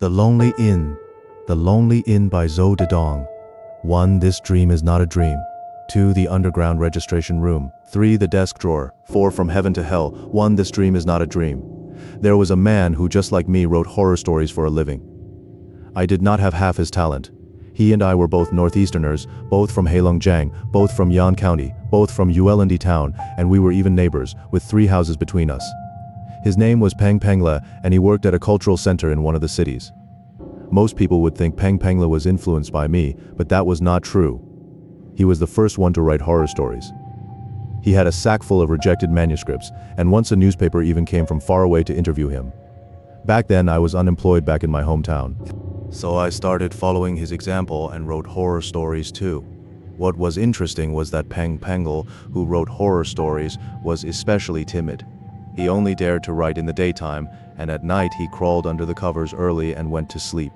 The Lonely Inn. The Lonely Inn by Zhou Dedong. 1. This dream is not a dream. 2. The underground registration room. 3. The desk drawer. 4. From heaven to hell. 1. This dream is not a dream. There was a man who, just like me, wrote horror stories for a living. I did not have half his talent. He and I were both Northeasterners, both from Heilongjiang, both from Yan County, both from LILI-D town, and we were even neighbors, with 3 houses between us. His name was Peng Pengla, and he worked at a cultural center in one of the cities. Most people would think Peng Pengla was influenced by me, but that was not true. He was the first one to write horror stories. He had a sack full of rejected manuscripts, and once a newspaper even came from far away to interview him. Back then, I was unemployed back in my hometown. So I started following his example and wrote horror stories too. What was interesting was that Peng Pengla, who wrote horror stories, was especially timid. He only dared to write in the daytime, and at night he crawled under the covers early and went to sleep.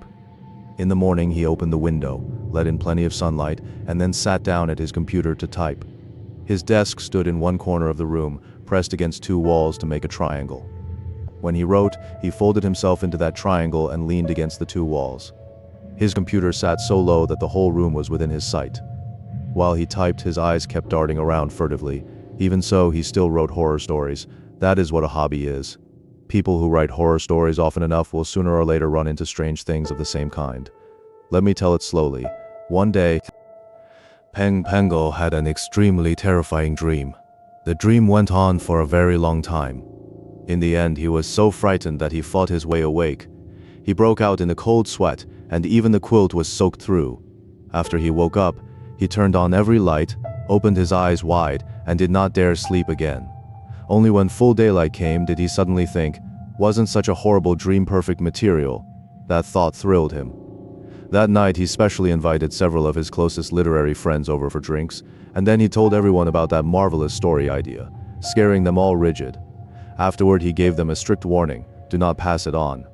In the morning he opened the window, let in plenty of sunlight, and then sat down at his computer to type. His desk stood in one corner of the room, pressed against 2 walls to make a triangle. When he wrote, he folded himself into that triangle and leaned against the 2 walls. His computer sat so low that the whole room was within his sight. While he typed, his eyes kept darting around furtively. Even so, he still wrote horror stories. That is what a hobby is. People who write horror stories often enough will sooner or later run into strange things of the same kind. Let me tell it slowly. One day, Peng Pengla had an extremely terrifying dream. The dream went on for a very long time. In the end, he was so frightened that he fought his way awake. He broke out in a cold sweat, and even the quilt was soaked through. After he woke up, he turned on every light, opened his eyes wide, and did not dare sleep again. Only when full daylight came did he suddenly think, wasn't such a horrible dream perfect material? That thought thrilled him. That night he specially invited several of his closest literary friends over for drinks, and then he told everyone about that marvelous story idea, scaring them all rigid. Afterward he gave them a strict warning, do not pass it on.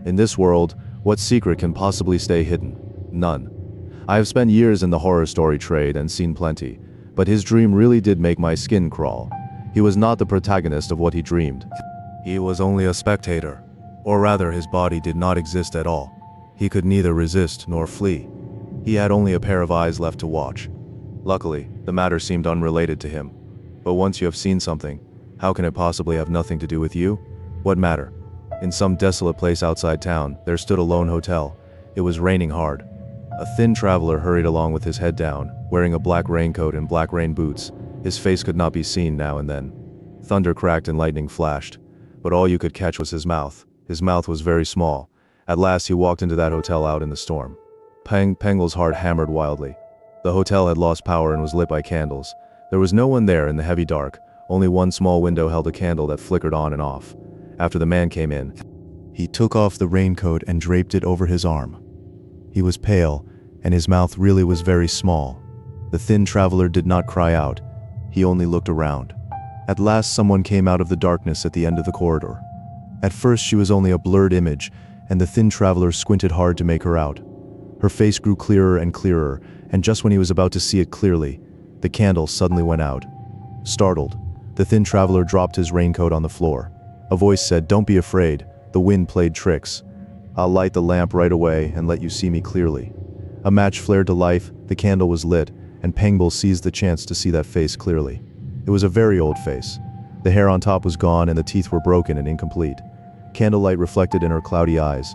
In this world, what secret can possibly stay hidden? None. I have spent years in the horror story trade and seen plenty, but his dream really did make my skin crawl. He was not the protagonist of what he dreamed. He was only a spectator. Or rather, his body did not exist at all. He could neither resist nor flee. He had only a pair of eyes left to watch. Luckily, the matter seemed unrelated to him. But once you have seen something, how can it possibly have nothing to do with you? What matter? In some desolate place outside town, there stood a lone hotel. It was raining hard. A thin traveler hurried along with his head down, wearing a black raincoat and black rain boots. His face could not be seen now and then. Thunder cracked and lightning flashed, but all you could catch was his mouth. His mouth was very small. At last he walked into that hotel out in the storm. Peng Pengla's heart hammered wildly. The hotel had lost power and was lit by candles. There was no one there in the heavy dark. Only one small window held a candle that flickered on and off. After the man came in, he took off the raincoat and draped it over his arm. He was pale, and his mouth really was very small. The thin traveler did not cry out. He only looked around. At last someone came out of the darkness at the end of the corridor. At first she was only a blurred image, and the thin traveler squinted hard to make her out. Her face grew clearer and clearer, and just when he was about to see it clearly, the candle suddenly went out. Startled, the thin traveler dropped his raincoat on the floor. A voice said, "Don't be afraid, the wind played tricks. I'll light the lamp right away and let you see me clearly." A match flared to life, the candle was lit, and Pengla seized the chance to see that face clearly. It was a very old face. The hair on top was gone and the teeth were broken and incomplete. Candlelight reflected in her cloudy eyes,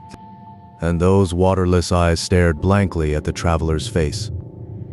and those waterless eyes stared blankly at the traveler's face.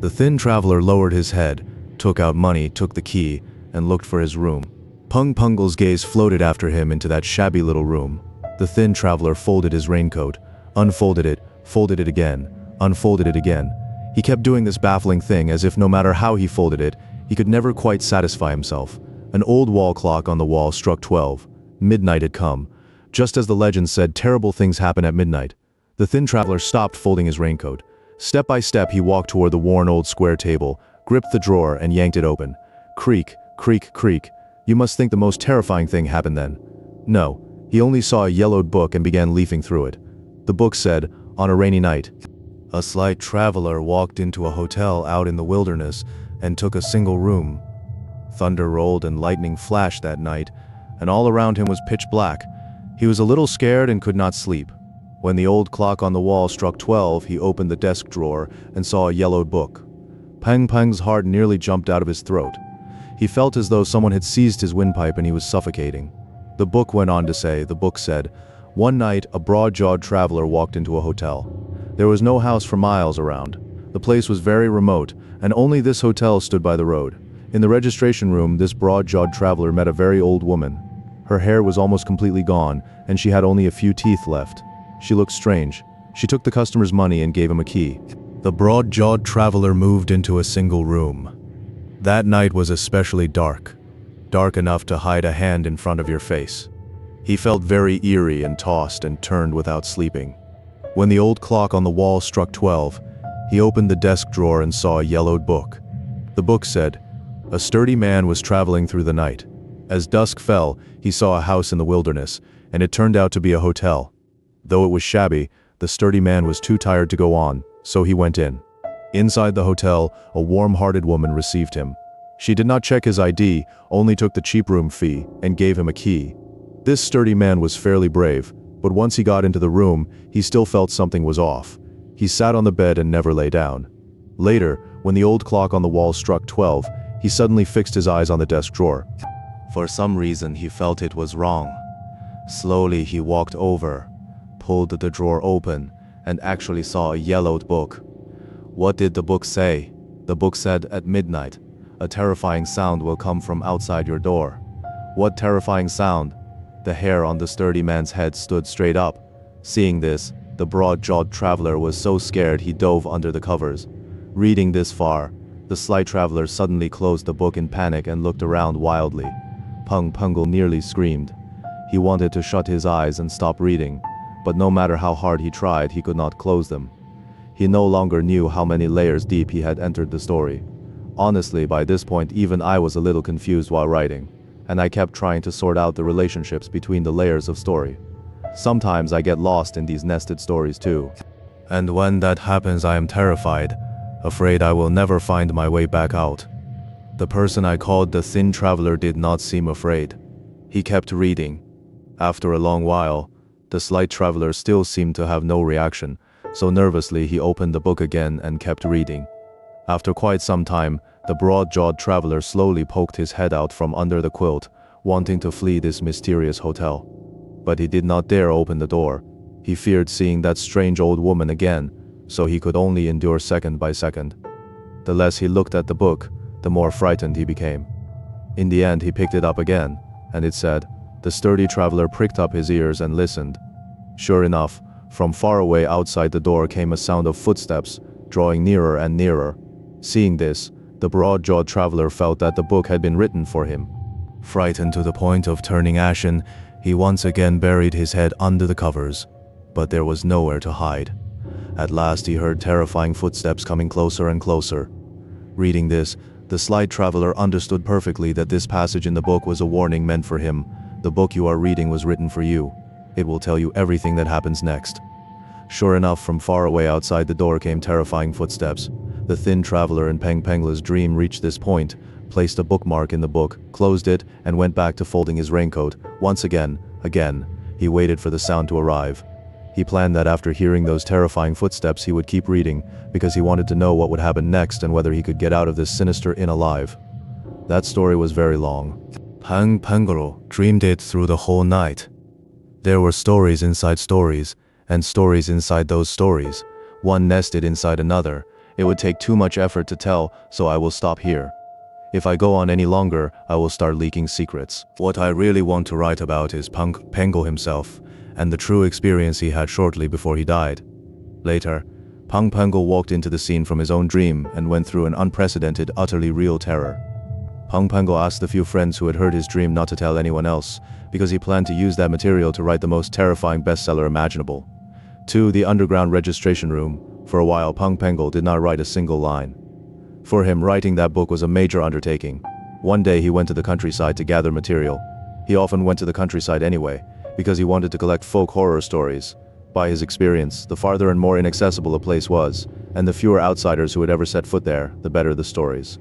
The thin traveler lowered his head, took out money, took the key, and looked for his room. Peng Pengla's gaze floated after him into that shabby little room. The thin traveler folded his raincoat, unfolded it, folded it again, unfolded it again. He kept doing this baffling thing as if no matter how he folded it, he could never quite satisfy himself. An old wall clock on the wall struck 12. Midnight had come. Just as the legend said, terrible things happen at midnight. The thin traveler stopped folding his raincoat. Step by step he walked toward the worn old square table, gripped the drawer and yanked it open. Creak, creak, creak. You must think the most terrifying thing happened then. No, he only saw a yellowed book and began leafing through it. The book said, "On a rainy night, a slight traveler walked into a hotel out in the wilderness and took a single room. Thunder rolled and lightning flashed that night, and all around him was pitch black. He was a little scared and could not sleep. When the old clock on the wall struck 12, he opened the desk drawer and saw a yellowed book. Peng Peng's heart nearly jumped out of his throat. He felt as though someone had seized his windpipe and he was suffocating. The book went on to say, the book said, "One night, a broad-jawed traveler walked into a hotel. There was no house for miles around. The place was very remote, and only this hotel stood by the road. In the registration room, this broad-jawed traveler met a very old woman. Her hair was almost completely gone, and she had only a few teeth left. She looked strange. She took the customer's money and gave him a key. The broad-jawed traveler moved into a single room. That night was especially dark. Dark enough to hide a hand in front of your face. He felt very eerie and tossed and turned without sleeping. When the old clock on the wall struck 12, he opened the desk drawer and saw a yellowed book. The book said, "A sturdy man was traveling through the night. As dusk fell, he saw a house in the wilderness, and it turned out to be a hotel. Though it was shabby, the sturdy man was too tired to go on, so he went in. Inside the hotel, a warm-hearted woman received him. She did not check his ID, only took the cheap room fee, and gave him a key. This sturdy man was fairly brave, but once he got into the room, he still felt something was off. He sat on the bed and never lay down. Later, when the old clock on the wall struck 12, he suddenly fixed his eyes on the desk drawer. For some reason, he felt it was wrong. Slowly, he walked over, pulled the drawer open, and actually saw a yellowed book. What did the book say? The book said, "At midnight, a terrifying sound will come from outside your door." What terrifying sound? The hair on the sturdy man's head stood straight up. Seeing this, the broad-jawed traveler was so scared he dove under the covers. Reading this far, the slight traveler suddenly closed the book in panic and looked around wildly. Peng Pengel nearly screamed. He wanted to shut his eyes and stop reading, but no matter how hard he tried, he could not close them. He no longer knew how many layers deep he had entered the story. Honestly, by this point, even I was a little confused while writing, and I kept trying to sort out the relationships between the layers of story. Sometimes I get lost in these nested stories too. And when that happens, I am terrified, afraid I will never find my way back out. The person I called the thin traveler did not seem afraid. He kept reading. After a long while, the slight traveler still seemed to have no reaction, so nervously he opened the book again and kept reading. After quite some time, the broad-jawed traveler slowly poked his head out from under the quilt, wanting to flee this mysterious hotel. But he did not dare open the door. He feared seeing that strange old woman again, so he could only endure second by second. The less he looked at the book, the more frightened he became. In the end, he picked it up again, and it said, the sturdy traveler pricked up his ears and listened. Sure enough, from far away outside the door came a sound of footsteps, drawing nearer and nearer. Seeing this, the broad-jawed traveler felt that the book had been written for him. Frightened to the point of turning ashen, he once again buried his head under the covers, but there was nowhere to hide. At last he heard terrifying footsteps coming closer and closer. Reading this, the slight traveler understood perfectly that this passage in the book was a warning meant for him. The book you are reading was written for you. It will tell you everything that happens next. Sure enough, from far away outside the door came terrifying footsteps. The thin traveler in Peng Pengla's dream reached this point, placed a bookmark in the book, closed it, and went back to folding his raincoat. Once again, he waited for the sound to arrive. He planned that after hearing those terrifying footsteps he would keep reading, because he wanted to know what would happen next and whether he could get out of this sinister inn alive. That story was very long. Peng Pengel dreamed it through the whole night. There were stories inside stories, and stories inside those stories, one nested inside another. It would take too much effort to tell, so I will stop here. If I go on any longer, I will start leaking secrets. What I really want to write about is Peng Pengel himself, and the true experience he had shortly before he died. Later, Peng Pengel walked into the scene from his own dream and went through an unprecedented, utterly real terror. Peng Pengel asked the few friends who had heard his dream not to tell anyone else, because he planned to use that material to write the most terrifying bestseller imaginable. To the underground registration room. For a while, Peng Pengel did not write a single line. For him, writing that book was a major undertaking. One day he went to the countryside to gather material. He often went to the countryside anyway, because he wanted to collect folk horror stories. By his experience, the farther and more inaccessible a place was, and the fewer outsiders who had ever set foot there, the better the stories.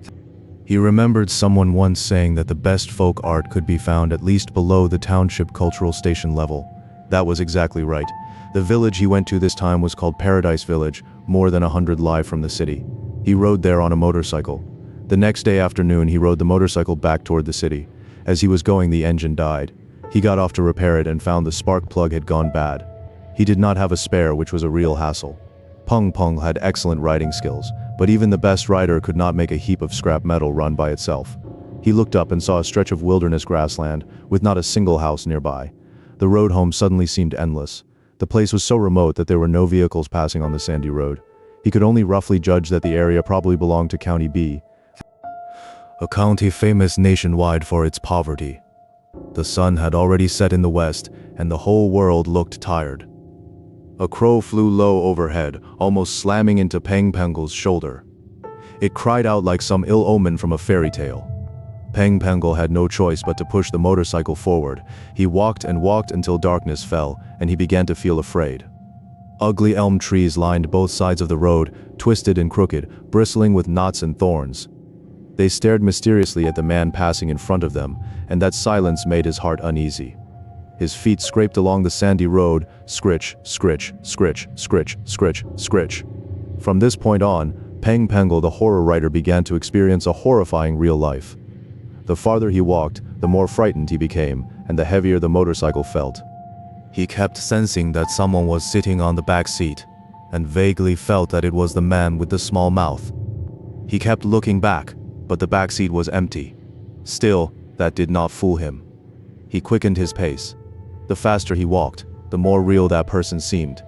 He remembered someone once saying that the best folk art could be found at least below the township cultural station level. That was exactly right. The village he went to this time was called Paradise Village, more than 100 li from the city. He rode there on a motorcycle. The next day afternoon, he rode the motorcycle back toward the city. As he was going, the engine died. He got off to repair it and found the spark plug had gone bad. He did not have a spare, which was a real hassle. Peng Peng had excellent riding skills, but even the best rider could not make a heap of scrap metal run by itself. He looked up and saw a stretch of wilderness grassland, with not a single house nearby. The road home suddenly seemed endless. The place was so remote that there were no vehicles passing on the sandy road. He could only roughly judge that the area probably belonged to County B, a county famous nationwide for its poverty. The sun had already set in the west, and the whole world looked tired. A crow flew low overhead, almost slamming into Peng Pengel's shoulder. It cried out like some ill omen from a fairy tale. Peng Pengel had no choice but to push the motorcycle forward. He walked and walked until darkness fell, and he began to feel afraid. Ugly elm trees lined both sides of the road, twisted and crooked, bristling with knots and thorns. They stared mysteriously at the man passing in front of them, and that silence made his heart uneasy. His feet scraped along the sandy road, scritch, scritch, scritch, scritch, scritch, scritch. From this point on, Peng Pengel the horror writer began to experience a horrifying real life. The farther he walked, the more frightened he became, and the heavier the motorcycle felt. He kept sensing that someone was sitting on the back seat, and vaguely felt that it was the man with the small mouth. He kept looking back, but the back seat was empty. Still, that did not fool him. He quickened his pace. The faster he walked, the more real that person seemed.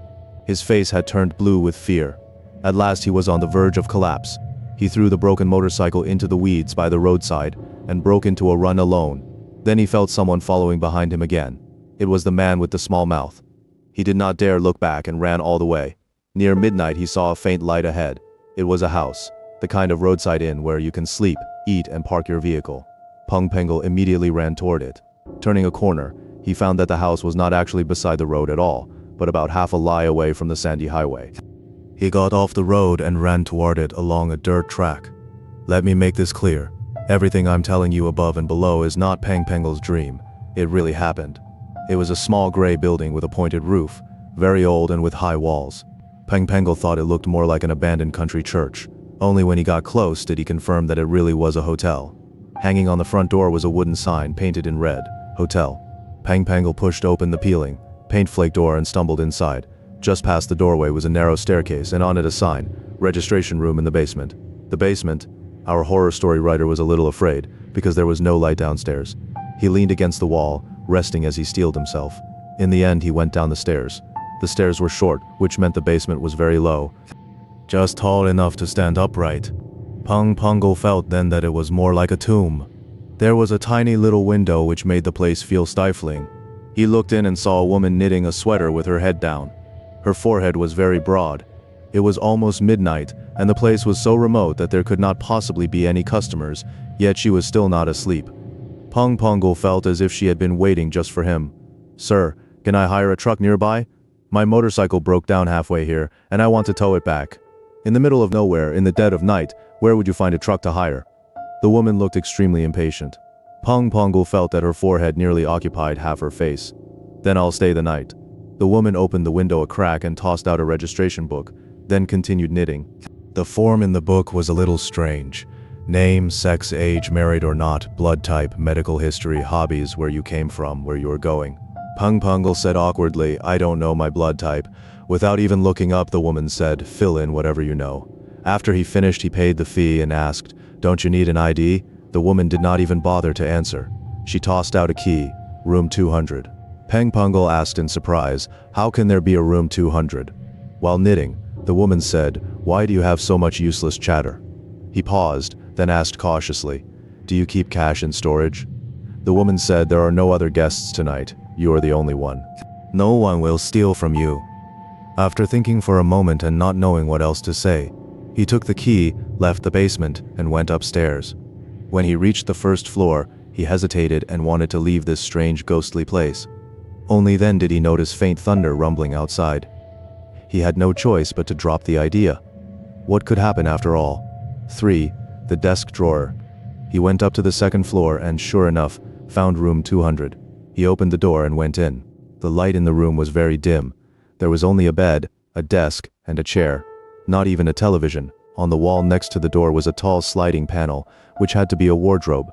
His face had turned blue with fear. At last he was on the verge of collapse. He threw the broken motorcycle into the weeds by the roadside and broke into a run alone. Then he felt someone following behind him again. It was the man with the small mouth. He did not dare look back and ran all the way. Near midnight he saw a faint light ahead. It was a house, the kind of roadside inn where you can sleep, eat, and park your vehicle. Peng Pengel immediately ran toward it. Turning a corner, he found that the house was not actually beside the road at all, but about half a li away from the sandy highway. He got off the road and ran toward it along a dirt track. Let me make this clear. Everything I'm telling you above and below is not Peng Pengel's dream. It really happened. It was a small gray building with a pointed roof, very old and with high walls. Peng Pengel thought it looked more like an abandoned country church. Only when he got close did he confirm that it really was a hotel. Hanging on the front door was a wooden sign painted in red, Hotel. Peng Pengel pushed open the peeling, paint-flake door and stumbled inside. Just past the doorway was a narrow staircase and on it a sign, registration room in the basement. The basement? Our horror story writer was a little afraid, because there was no light downstairs. He leaned against the wall, resting as he steeled himself. In the end he went down the stairs. The stairs were short, which meant the basement was very low. Just tall enough to stand upright. Peng Pengel felt then that it was more like a tomb. There was a tiny little window which made the place feel stifling. He looked in and saw a woman knitting a sweater with her head down. Her forehead was very broad. It was almost midnight, and the place was so remote that there could not possibly be any customers, yet she was still not asleep. Peng Pengel felt as if she had been waiting just for him. "Sir, can I hire a truck nearby? My motorcycle broke down halfway here, and I want to tow it back." In the middle of nowhere, in the dead of night, where would you find a truck to hire? The woman looked extremely impatient. Peng Pengel felt that her forehead nearly occupied half her face. "Then I'll stay the night." The woman opened the window a crack and tossed out a registration book, then continued knitting. The form in the book was a little strange. Name, sex, age, married or not, blood type, medical history, hobbies, where you came from, where you were going. Peng Pengel said awkwardly, "I don't know my blood type." Without even looking up, the woman said, "Fill in whatever you know." After he finished, he paid the fee and asked, "Don't you need an ID?" The woman did not even bother to answer. She tossed out a key, room 200. Peng Pengel asked in surprise, "How can there be a room 200? While knitting, the woman said, "Why do you have so much useless chatter?" He paused, then asked cautiously, "Do you keep cash in storage?" The woman said, "There are no other guests tonight. You are the only one. No one will steal from you." After thinking for a moment and not knowing what else to say, he took the key, left the basement, and went upstairs. When he reached the first floor, he hesitated and wanted to leave this strange ghostly place. Only then did he notice faint thunder rumbling outside. He had no choice but to drop the idea. What could happen after all? 3. The desk drawer. He went up to the second floor and, sure enough, found room 200. He opened the door and went in. The light in the room was very dim. There was only a bed, a desk, and a chair. Not even a television. On the wall next to the door was a tall sliding panel, which had to be a wardrobe.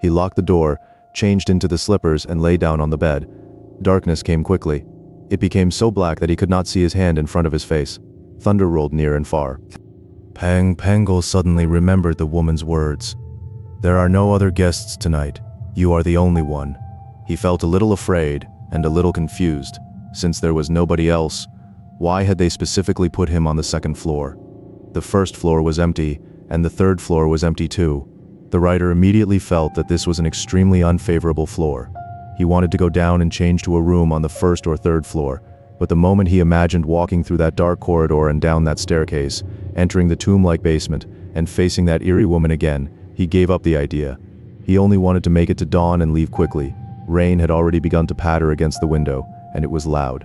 He locked the door, changed into the slippers, and lay down on the bed. Darkness came quickly. It became so black that he could not see his hand in front of his face. Thunder rolled near and far. Pang Pangle suddenly remembered the woman's words. "There are no other guests tonight. You are the only one." He felt a little afraid and a little confused. Since there was nobody else, why had they specifically put him on the second floor? The first floor was empty, and the third floor was empty too. The writer immediately felt that this was an extremely unfavorable floor. He wanted to go down and change to a room on the first or third floor, but the moment he imagined walking through that dark corridor and down that staircase, entering the tomb-like basement, and facing that eerie woman again, he gave up the idea. He only wanted to make it to dawn and leave quickly. Rain had already begun to patter against the window, and it was loud.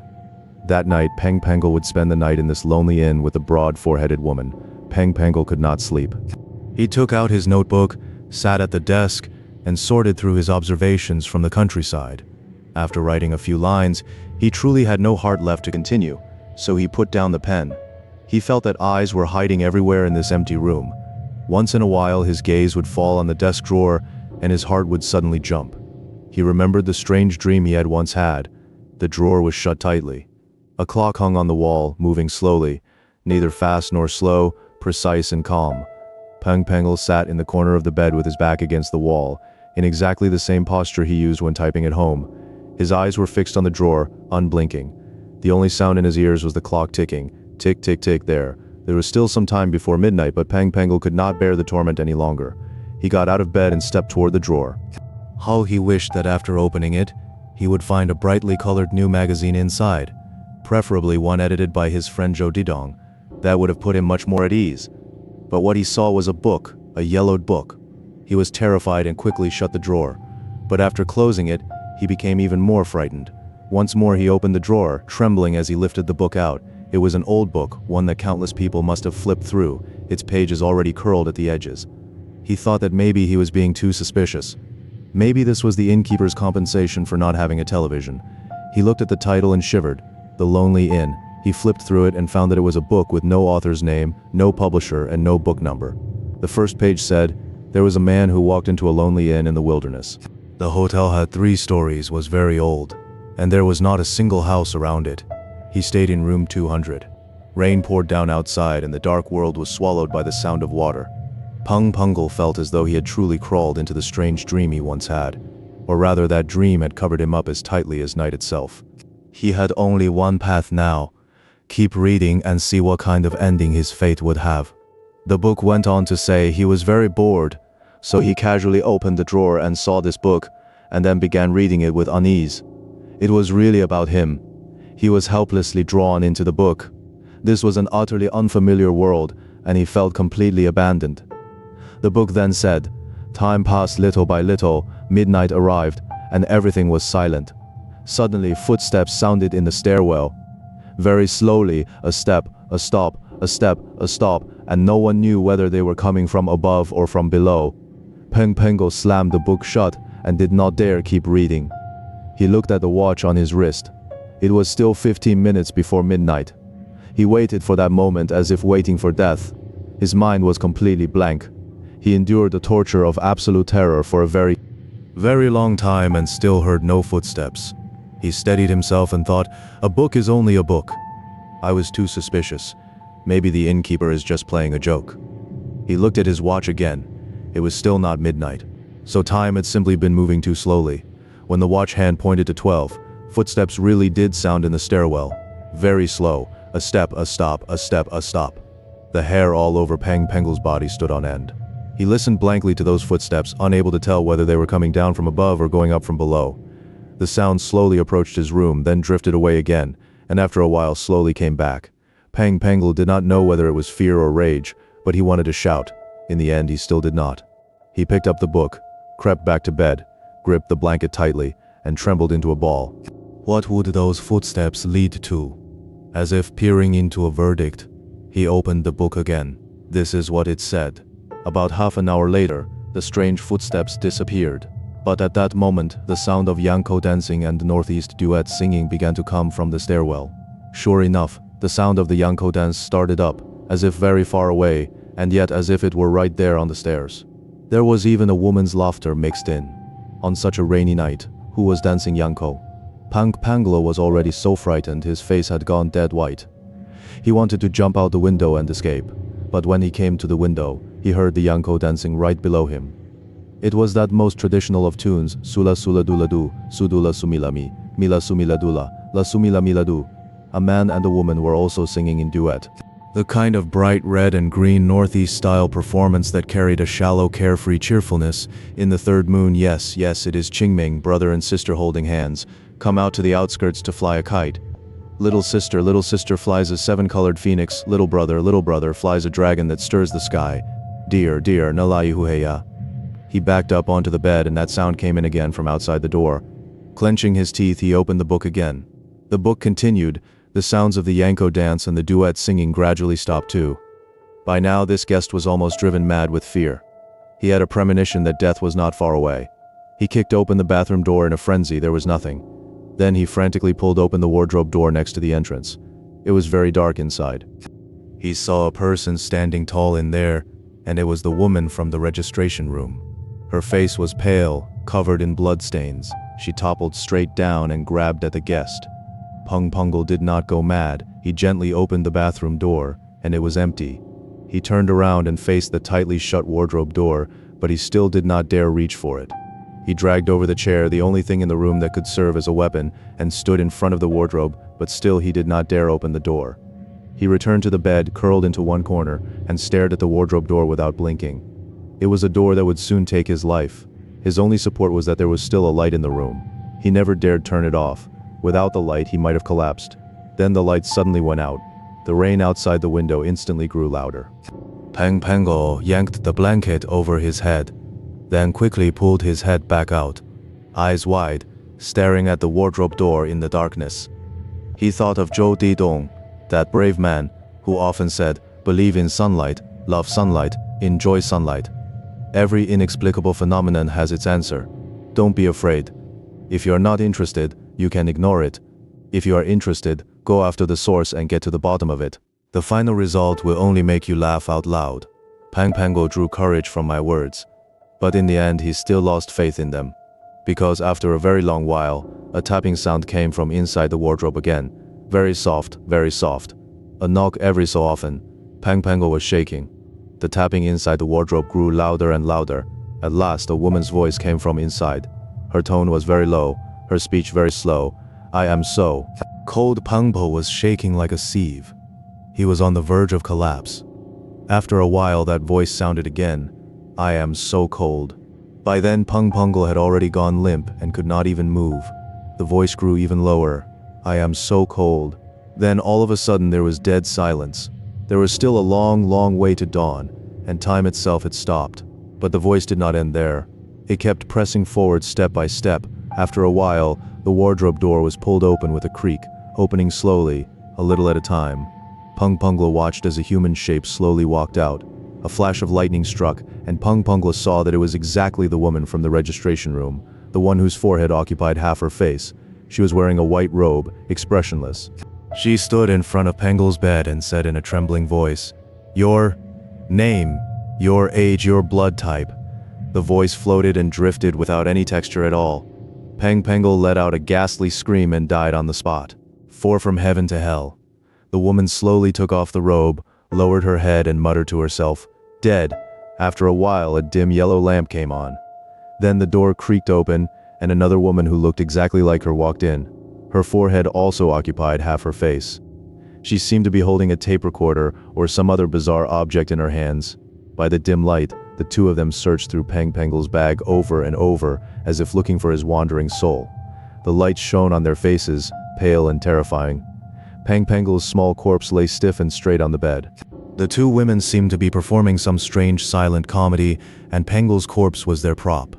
That night, Peng Pangle would spend the night in this lonely inn with a broad foreheaded woman. Peng Pangle could not sleep. He took out his notebook, sat at the desk, and sorted through his observations from the countryside. After writing a few lines, he truly had no heart left to continue, so he put down the pen. He felt that eyes were hiding everywhere in this empty room. Once in a while, his gaze would fall on the desk drawer, and his heart would suddenly jump. He remembered the strange dream he had once had. The drawer was shut tightly. A clock hung on the wall, moving slowly, neither fast nor slow, precise and calm. Peng Pangle sat in the corner of the bed with his back against the wall, in exactly the same posture he used when typing at home. His eyes were fixed on the drawer, unblinking. The only sound in his ears was the clock ticking. Tick, tick, tick there. There was still some time before midnight, but Peng Pangle could not bear the torment any longer. He got out of bed and stepped toward the drawer. How he wished that after opening it, he would find a brightly colored new magazine inside, preferably one edited by his friend Zhou Dedong. That would have put him much more at ease. But what he saw was a book, a yellowed book. He was terrified and quickly shut the drawer. But after closing it, he became even more frightened. Once more he opened the drawer, trembling as he lifted the book out. It was an old book, one that countless people must have flipped through, its pages already curled at the edges. He thought that maybe he was being too suspicious. Maybe this was the innkeeper's compensation for not having a television. He looked at the title and shivered. The Lonely Inn. He flipped through it and found that it was a book with no author's name, no publisher, and no book number. The first page said, "There was a man who walked into a lonely inn in the wilderness." The hotel had 3 stories, was very old, and there was not a single house around it. He stayed in room 200. Rain poured down outside and the dark world was swallowed by the sound of water. Peng Pangle felt as though he had truly crawled into the strange dream he once had, or rather that dream had covered him up as tightly as night itself. He had only one path now: keep reading and see what kind of ending his fate would have. The book went on to say he was very bored, so he casually opened the drawer and saw this book, and then began reading it with unease. It was really about him. He was helplessly drawn into the book. This was an utterly unfamiliar world, and he felt completely abandoned. The book then said, "Time passed little by little, midnight arrived, and everything was silent. Suddenly footsteps sounded in the stairwell. Very slowly, a step, a stop, a step, a stop, and no one knew whether they were coming from above or from below." Peng Pangle slammed the book shut and did not dare keep reading. He looked at the watch on his wrist. It was still 15 minutes before midnight. He waited for that moment as if waiting for death. His mind was completely blank. He endured the torture of absolute terror for a very, very long time and still heard no footsteps. He steadied himself and thought, a book is only a book. I was too suspicious. Maybe the innkeeper is just playing a joke. He looked at his watch again. It was still not midnight, so time had simply been moving too slowly. When the watch hand pointed to 12, footsteps really did sound in the stairwell. Very slow, a step, a stop, a step, a stop. The hair all over Peng Pangle's body stood on end. He listened blankly to those footsteps, unable to tell whether they were coming down from above or going up from below. The sound slowly approached his room, then drifted away again, and after a while slowly came back. Peng Pangle did not know whether it was fear or rage, but he wanted to shout. In the end, he still did not. He picked up the book, crept back to bed, gripped the blanket tightly, and trembled into a ball. What would those footsteps lead to? As if peering into a verdict, he opened the book again. This is what it said. About half an hour later, the strange footsteps disappeared. But at that moment, the sound of Yanko dancing and Northeast duet singing began to come from the stairwell. Sure enough, the sound of the Yanko dance started up, as if very far away, and yet as if it were right there on the stairs. There was even a woman's laughter mixed in. On such a rainy night, who was dancing Yanko? Panglo was already so frightened his face had gone dead white. He wanted to jump out the window and escape, but when he came to the window, he heard the Yanko dancing right below him. It was that most traditional of tunes, Sula Sula Dula Du, Sudula Sumilami, Mila Sumila Dula, La Sumila Mila Du. A man and a woman were also singing in duet. The kind of bright red and green Northeast style performance that carried a shallow carefree cheerfulness. In the third moon, yes, it is Qingming, brother and sister holding hands, come out to the outskirts to fly a kite. Little sister flies a seven-colored phoenix, little brother flies a dragon that stirs the sky. Dear, nalai huheya. He backed up onto the bed and that sound came in again from outside the door. Clenching his teeth, he opened the book again. The book continued. The sounds of the Yanko dance and the duet singing gradually stopped too. By now this guest was almost driven mad with fear. He had a premonition that death was not far away. He kicked open the bathroom door in a frenzy. There was nothing. Then he frantically pulled open the wardrobe door next to the entrance. It was very dark inside. He saw a person standing tall in there, and it was the woman from the registration room. Her face was pale, covered in bloodstains. She toppled straight down and grabbed at the guest. Pungle did not go mad. He gently opened the bathroom door, and it was empty. He turned around and faced the tightly shut wardrobe door, but he still did not dare reach for it. He dragged over the chair, the only thing in the room that could serve as a weapon, and stood in front of the wardrobe, but still he did not dare open the door. He returned to the bed, curled into one corner, and stared at the wardrobe door without blinking. It was a door that would soon take his life. His only support was that there was still a light in the room. He never dared turn it off. Without the light, he might have collapsed. Then the light suddenly went out. The rain outside the window instantly grew louder. Pango yanked the blanket over his head, then quickly pulled his head back out, eyes wide, staring at the wardrobe door in the darkness. He thought of Zhou Dedong, that brave man, who often said, "Believe in sunlight, love sunlight, enjoy sunlight." Every inexplicable phenomenon has its answer. Don't be afraid. If you're not interested, you can ignore it. If you are interested, go after the source and get to the bottom of it. The final result will only make you laugh out loud. Pango drew courage from my words. But in the end, he still lost faith in them. Because after a very long while, a tapping sound came from inside the wardrobe again. Very soft, a knock every so often. Pango was shaking. The tapping inside the wardrobe grew louder and louder. At last, a woman's voice came from inside. Her tone was very low, her speech very slow. "I am so cold." Pangpo was shaking like a sieve. He was on the verge of collapse. After a while, that voice sounded again. "I am so cold." By then, Pungle had already gone limp and could not even move. The voice grew even lower. "I am so cold." Then all of a sudden there was dead silence. There was still a long way to dawn, and time itself had stopped. But the voice did not end there. It kept pressing forward step by step. After a while, the wardrobe door was pulled open with a creak, opening slowly, a little at a time. Pungle watched as a human shape slowly walked out. A flash of lightning struck, and Pungle saw that it was exactly the woman from the registration room, the one whose forehead occupied half her face. She was wearing a white robe, expressionless. She stood in front of Pangle's bed and said in a trembling voice, "Your name, your age, your blood type." The voice floated and drifted without any texture at all. Pangle let out a ghastly scream and died on the spot. 4 from heaven to hell. The woman slowly took off the robe, lowered her head and muttered to herself, "Dead." After a while, a dim yellow lamp came on. Then the door creaked open, and another woman who looked exactly like her walked in. Her forehead also occupied half her face. She seemed to be holding a tape recorder or some other bizarre object in her hands. By the dim light, the two of them searched through Pangle's bag over and over, as if looking for his wandering soul. The light shone on their faces, pale and terrifying. Pangle's small corpse lay stiff and straight on the bed. The two women seemed to be performing some strange silent comedy, and Pangle's corpse was their prop.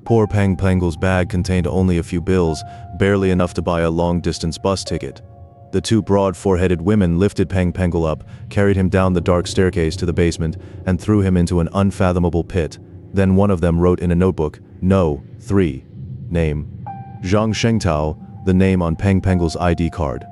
Poor Pangle's bag contained only a few bills, barely enough to buy a long-distance bus ticket. The two broad-foreheaded women lifted Pangle up, carried him down the dark staircase to the basement, and threw him into an unfathomable pit. Then one of them wrote in a notebook, No. 3. Name: Zhang Shengtao, the name on Peng Pengel's ID card.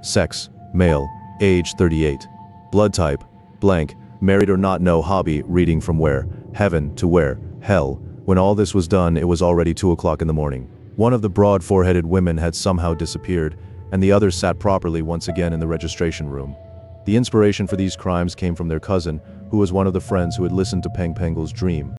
Sex: male, age 38. Blood type: blank, married or not. No hobby: reading. From where? Heaven to where? Hell. When all this was done, it was already 2 o'clock in the morning. One of the broad-foreheaded women had somehow disappeared, and the others sat properly once again in the registration room. The inspiration for these crimes came from their cousin, who was one of the friends who had listened to Peng Pengel's dream.